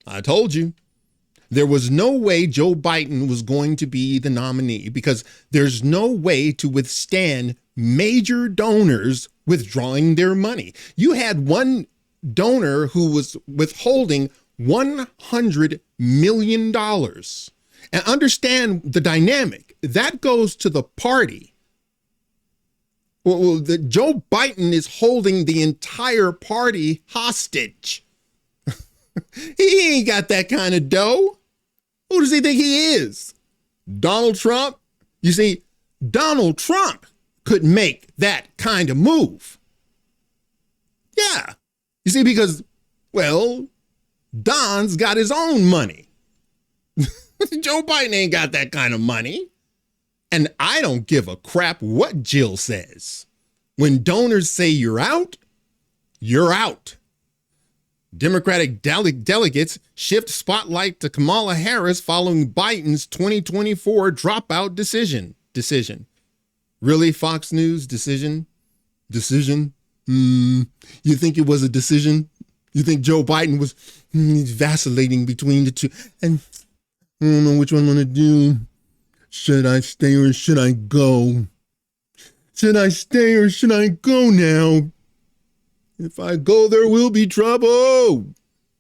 I told you. There was no way Joe Biden was going to be the nominee because there's no way to withstand major donors withdrawing their money. You had one donor who was withholding $100 million. And understand the dynamic. That goes to the party. Well, Joe Biden is holding the entire party hostage. He ain't got that kind of dough. Who does he think he is? Donald Trump? You see, Donald Trump could make that kind of move. Yeah. You see, because, well, Don's got his own money. Joe Biden ain't got that kind of money. And I don't give a crap what Jill says. When donors say you're out, you're out. Democratic delegates shift spotlight to Kamala Harris following Biden's 2024 dropout decision. Really, Fox News? Decision? You think it was a decision? You think Joe Biden was vacillating between the two? And I don't know which one I'm going to do. Should I stay or should I go? Should I stay or should I go now? If I go, there will be trouble.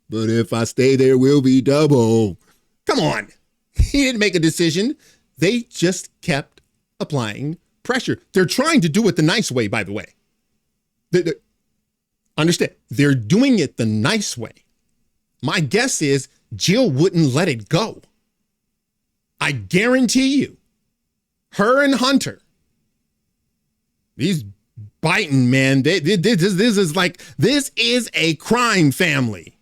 But if I stay, there will be double. Come on. He didn't make a decision. They just kept applying pressure. They're trying to do it the nice way, by the way. Understand, they're doing it the nice way. My guess is Jill wouldn't let it go. I guarantee you, her and Hunter, these Biden, man, this is a crime family.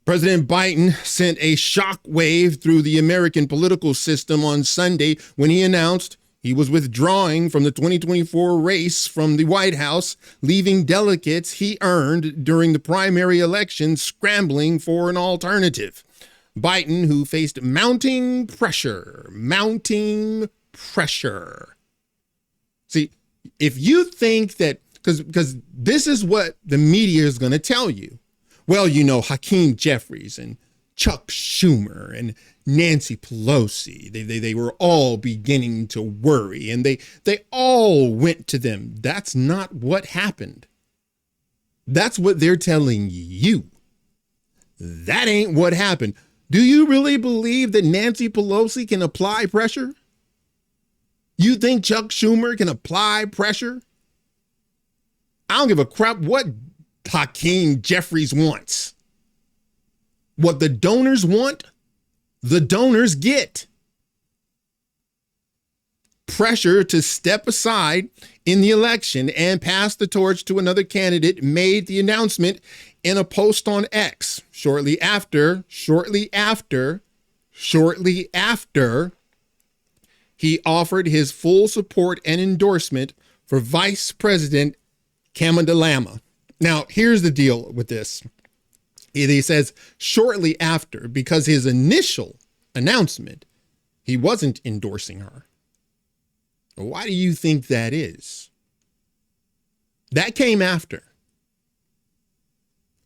President Biden sent a shockwave through the American political system on Sunday when he announced he was withdrawing from the 2024 race from the White House, leaving delegates he earned during the primary election scrambling for an alternative. Biden, who faced mounting pressure. See, if you think that, because this is what the media is going to tell you. Well, you know, Hakeem Jeffries and Chuck Schumer and Nancy Pelosi, they were all beginning to worry and they all went to them. That's not what happened. That's what they're telling you. That ain't what happened. Do you really believe that Nancy Pelosi can apply pressure? You think Chuck Schumer can apply pressure? I don't give a crap what Hakeem Jeffries wants. What the donors want, the donors get. Pressure to step aside in the election and pass the torch to another candidate made the announcement in a post on X shortly after he offered his full support and endorsement for Vice President Kamala. Now, here's the deal with this. He says shortly after, because his initial announcement, he wasn't endorsing her. Why do you think that is? That came after.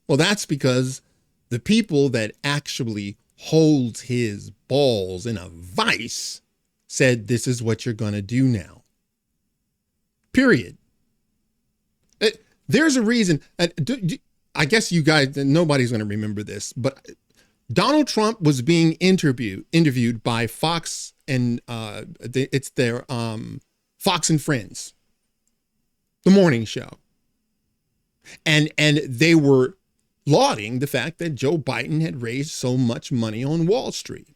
Well, that's because the people that actually holds his balls in a vice said, this is what you're going to do now. Period. There's a reason. I guess you guys, nobody's going to remember this, but Donald Trump was being interviewed by Fox and it's their Fox and Friends, the morning show. And they were lauding the fact that Joe Biden had raised so much money on Wall Street.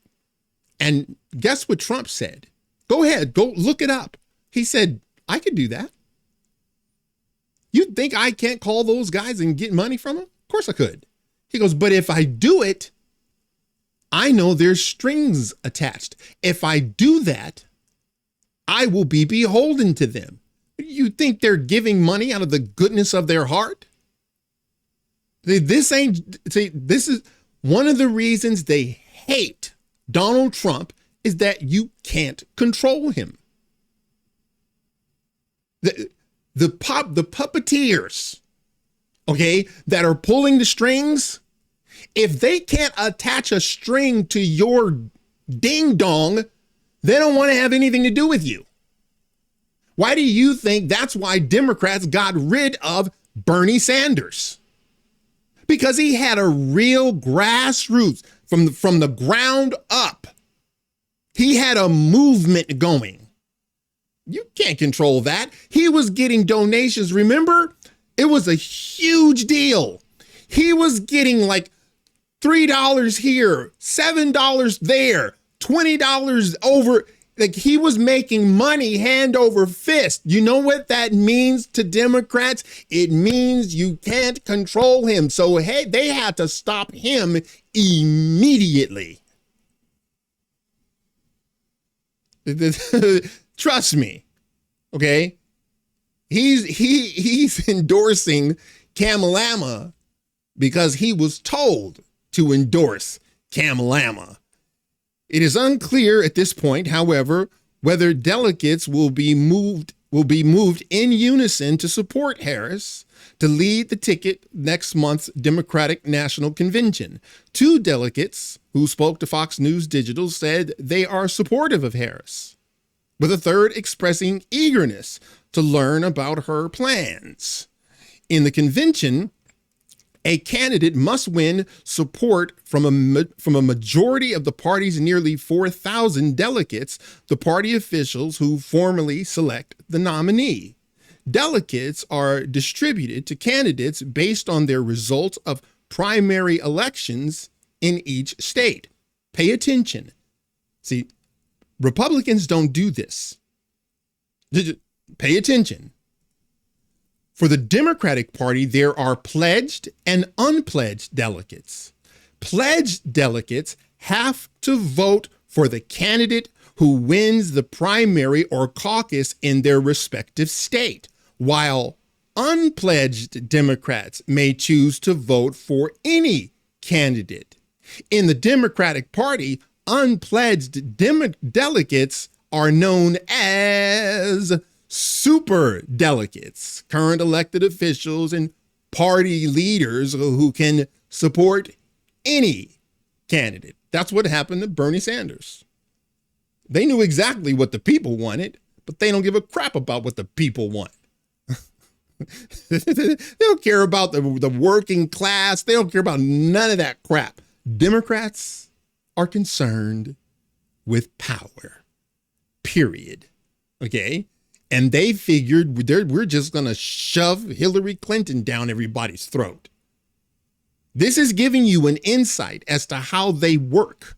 And guess what Trump said? Go ahead, go look it up. He said, I could do that. You think I can't call those guys and get money from them? Of course I could. He goes, but if I do it, I know there's strings attached. If I do that, I will be beholden to them. You think they're giving money out of the goodness of their heart? This is one of the reasons they hate Donald Trump is that you can't control him. The puppeteers, okay, that are pulling the strings, If they can't attach a string to your ding dong, they don't want to have anything to do with you. Why do you think that's why Democrats got rid of Bernie Sanders? Because he had a real grassroots from the ground up. He had a movement going. You can't control that. He was getting donations. Remember, it was a huge deal. He was getting like $3 here, $7 there, $20 over. Like, he was making money hand over fist. You know what that means to Democrats? It means you can't control him. So, hey, they had to stop him immediately. Trust me. Okay. He's endorsing Kamala because he was told to endorse Kamala. It is unclear at this point, however, whether delegates will be moved in unison to support Harris to lead the ticket next month's Democratic National Convention. 2 delegates who spoke to Fox News Digital said they are supportive of Harris, with a third expressing eagerness to learn about her plans. In the convention, a candidate must win support from a majority of the party's nearly 4,000 delegates, the party officials who formally select the nominee. Delegates are distributed to candidates based on their results of primary elections in each state. Pay attention. See, Republicans don't do this. Pay attention. For the Democratic Party, there are pledged and unpledged delegates. Pledged delegates have to vote for the candidate who wins the primary or caucus in their respective state, while unpledged Democrats may choose to vote for any candidate. In the Democratic Party, unpledged delegates are known as super delegates, current elected officials and party leaders who can support any candidate. That's what happened to Bernie Sanders. They knew exactly what the people wanted, but they don't give a crap about what the people want. They don't care about the working class. They don't care about none of that crap. Democrats are concerned with power, period. Okay? And they figured we're just going to shove Hillary Clinton down everybody's throat. This is giving you an insight as to how they work.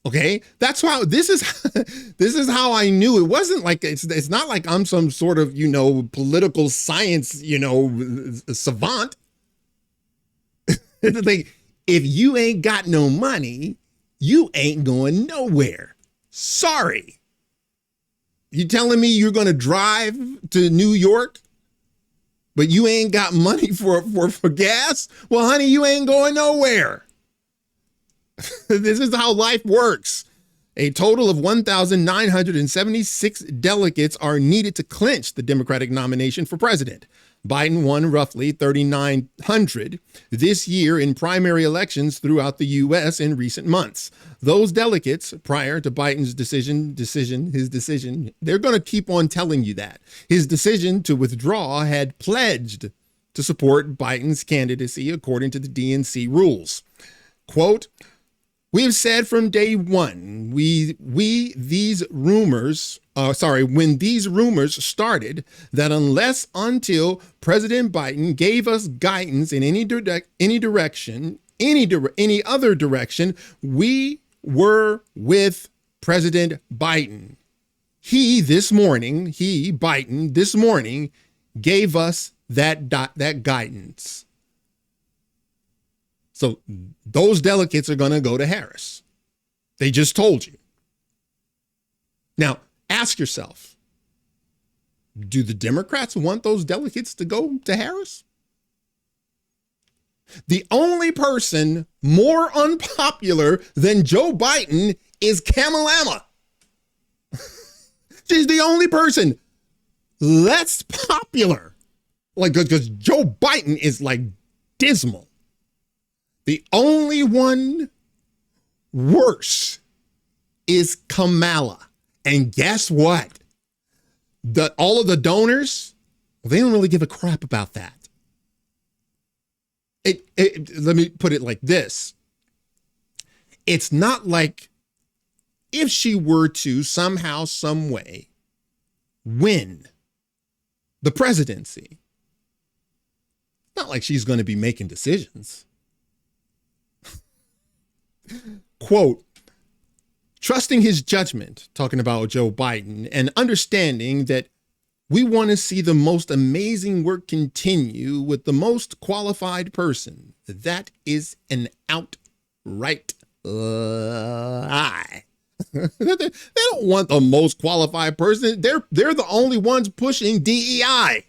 Okay, that's how this is how I knew. It wasn't like it's not like I'm some sort of, political science, savant. It's like, if you ain't got no money, you ain't going nowhere. Sorry. You telling me you're going to drive to New York, but you ain't got money for gas? Well, honey, you ain't going nowhere. This is how life works. A total of 1,976 delegates are needed to clinch the Democratic nomination for president. Biden won roughly 3,900 this year in primary elections throughout the U.S. in recent months. Those delegates, prior to Biden's his decision, they're going to keep on telling you that. His decision to withdraw had pledged to support Biden's candidacy according to the DNC rules. Quote, "We have said from day one, when these rumors started, that until President Biden gave us guidance in any other direction, we were with President Biden. Biden, this morning, gave us that guidance." So those delegates are going to go to Harris. They just told you. Now, ask yourself, do the Democrats want those delegates to go to Harris? The only person more unpopular than Joe Biden is Kamala. She's the only person less popular. Because Joe Biden is like dismal. The only one worse is Kamala. And guess what? All of the donors, they don't really give a crap about that. Let me put it like this. It's not like if she were to somehow, some way win the presidency, not like she's going to be making decisions. Quote, trusting his judgment, talking about Joe Biden, and understanding that we want to see the most amazing work continue with the most qualified person. That is an outright lie. They don't want the most qualified person. They're the only ones pushing DEI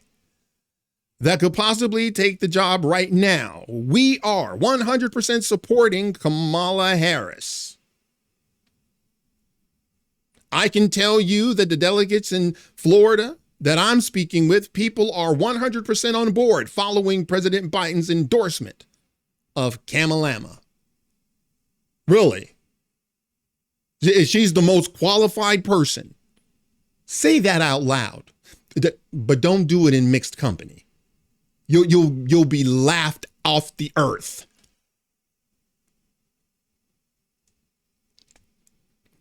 that could possibly take the job right now. We are 100% supporting Kamala Harris. I can tell you that the delegates in Florida that I'm speaking with, people are 100% on board following President Biden's endorsement of Kamala. Really? She's the most qualified person. Say that out loud, but don't do it in mixed company. You'll be laughed off the earth.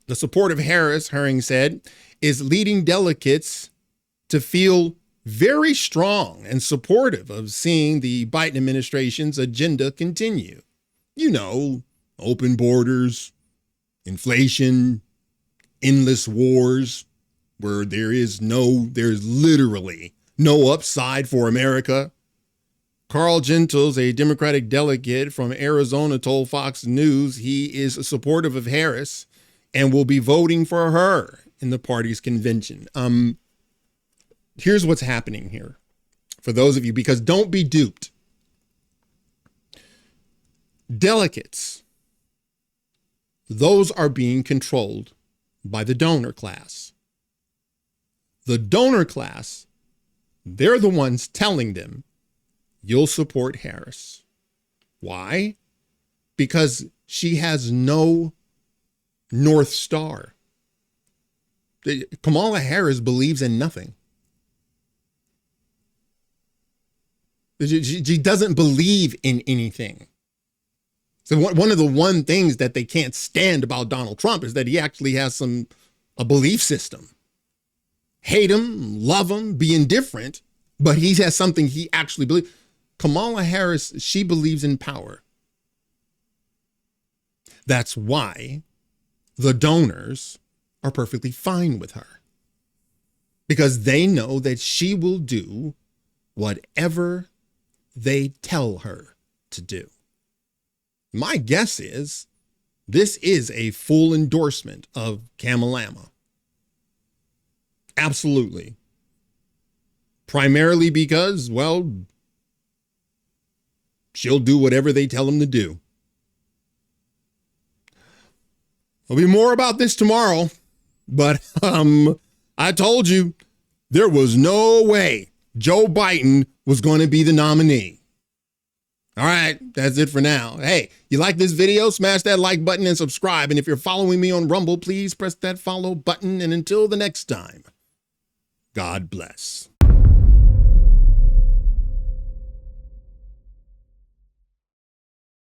The support of Harris, Herring said, is leading delegates to feel very strong and supportive of seeing the Biden administration's agenda continue. You know, open borders, inflation, endless wars, where there's literally no upside for America. Carl Gentles, a Democratic delegate from Arizona, told Fox News he is supportive of Harris and will be voting for her in the party's convention. Here's what's happening here for those of you, because don't be duped. Delegates, those are being controlled by the donor class. The donor class, they're the ones telling them, you'll support Harris. Why? Because she has no North Star. Kamala Harris believes in nothing. She doesn't believe in anything. So one of the things that they can't stand about Donald Trump is that he actually has a belief system. Hate him, love him, be indifferent, but he has something he actually believes. Kamala Harris, she believes in power. That's why the donors are perfectly fine with her, because they know that she will do whatever they tell her to do. My guess is this is a full endorsement of Kamala. Absolutely. Primarily because, well, she'll do whatever they tell him to do. There'll be more about this tomorrow, but I told you there was no way Joe Biden was going to be the nominee. All right, that's it for now. Hey, you like this video? Smash that like button and subscribe. And if you're following me on Rumble, please press that follow button. And until the next time, God bless.